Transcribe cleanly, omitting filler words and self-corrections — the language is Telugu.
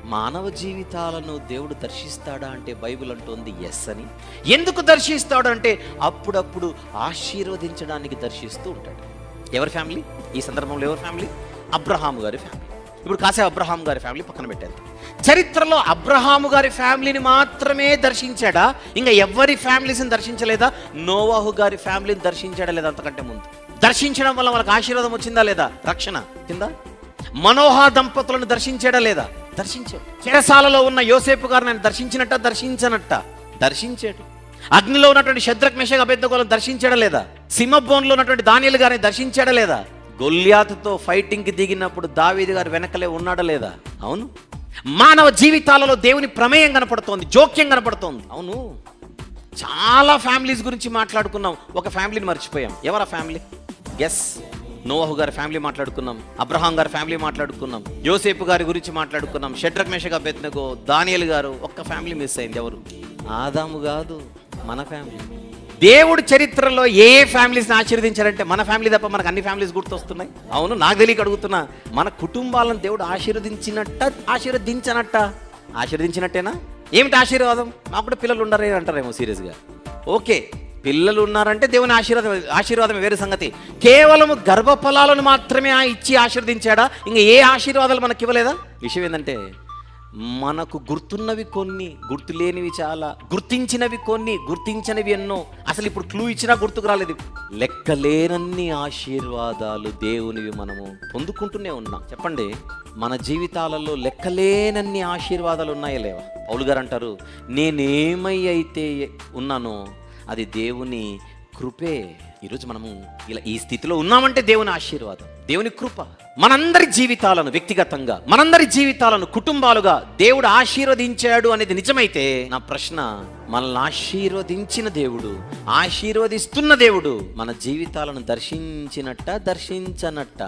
మానవ జీవితాలను దేవుడు దర్శిస్తాడా అంటే బైబిల్ అంటోంది ఎస్ అని. ఎందుకు దర్శిస్తాడు అంటే అప్పుడప్పుడు ఆశీర్వదించడానికి దర్శిస్తూ ఉంటాడు. ఎవరి ఫ్యామిలీ ఈ సందర్భంలో? ఎవరి ఫ్యామిలీ? అబ్రహాము గారి ఫ్యామిలీ. ఇప్పుడు కాసేపు అబ్రహాం గారి ఫ్యామిలీ పక్కన పెట్టారు. చరిత్రలో అబ్రహాము గారి ఫ్యామిలీని మాత్రమే దర్శించాడా? ఇంకా ఎవరి ఫ్యామిలీస్ని దర్శించలేదా? నోవాహు గారి ఫ్యామిలీని దర్శించాడా లేదా? అంతకంటే ముందు దర్శించడం వల్ల వాళ్ళకి ఆశీర్వాదం వచ్చిందా లేదా? రక్షణ కింద. మనోహ దంపతులను దర్శించాడా లేదా? దర్శించాడు. చెరసాలలో ఉన్న యోసేపు గారిని ఆయన దర్శించినట్ట దర్శించనట్ట? దర్శించాడు. అగ్నిలో ఉన్నటువంటి షద్రక్ మెషక్ అబేద్నెగోలను దర్శించాడా లేదా? సింహబోన్లో ఉన్నటువంటి దానియేలు గారిని దర్శించాడా లేదా? గొల్యాతుతో ఫైటింగ్కి దిగినప్పుడు దావీదు గారు వెనకలే ఉన్నాడా లేదా? అవును. మానవ జీవితాలలో దేవుని ప్రమేయం కనపడుతోంది, జోక్యం కనపడుతోంది. అవును. చాలా ఫ్యామిలీస్ గురించి మాట్లాడుకున్నాం, ఒక ఫ్యామిలీని మర్చిపోయాం. ఎవరా ఫ్యామిలీ? గెస్. నోవాహు గారి ఫ్యామిలీ మాట్లాడుకున్నాం, అబ్రహాం గారి ఫ్యామిలీ మాట్లాడుకున్నాం, యోసేపు గారి గురించి మాట్లాడుకున్నాం, షడ్రక్ మెషక్ అబేద్నెగో, దానియేలు గారు. ఒక్క ఫ్యామిలీ మిస్ అయింది. ఎవరు? ఆదాము కాదు, మన ఫ్యామిలీ. దేవుడు చరిత్రలో ఏ ఫ్యామిలీస్ని ఆశీర్వదించారంటే మన ఫ్యామిలీ తప్ప మనకు అన్ని ఫ్యామిలీస్ గుర్తొస్తున్నాయి. అవును, నాకు తెలియక అడుగుతున్నా. మన కుటుంబాలను దేవుడు ఆశీర్వదించినట్టేనా? ఏమిటి ఆశీర్వాదం? మాకు కూడా పిల్లలు ఉండరే అంటారేమో సీరియస్గా. ఓకే, పిల్లలు ఉన్నారంటే దేవుని ఆశీర్వాదం వేరే సంగతి. కేవలము గర్భఫలాలను మాత్రమే ఇచ్చి ఆశీర్వదించాడా? ఇంకా ఏ ఆశీర్వాదాలు మనకి ఇవ్వలేదా? విషయం ఏంటంటే మనకు గుర్తున్నవి కొన్ని, గుర్తులేనివి చాలా, గుర్తించినవి కొన్ని, గుర్తించనివి ఎన్నో. అసలు ఇప్పుడు క్లూ ఇచ్చినా గుర్తుకు రాలేదు. లెక్కలేనన్ని ఆశీర్వాదాలు దేవునివి మనము పొందుకుంటూనే ఉన్నాం. చెప్పండి, మన జీవితాలలో లెక్కలేనన్ని ఆశీర్వాదాలు ఉన్నాయా లేవా? పౌలు గారు అంటారు, నేనేమై అయితే ఉన్నానో అది దేవుని కృపే. ఈరోజు మనము ఇలా ఈ స్థితిలో ఉన్నామంటే దేవుని ఆశీర్వాదం, దేవుని కృప. మనందరి జీవితాలను వ్యక్తిగతంగా, మనందరి జీవితాలను కుటుంబాలుగా దేవుడు ఆశీర్వదించాడు అనేది నిజమైతే, నా ప్రశ్న, మనల్ని ఆశీర్వదించిన దేవుడు, ఆశీర్వదిస్తున్న దేవుడు మన జీవితాలను దర్శించినట్ట దర్శించనట్ట?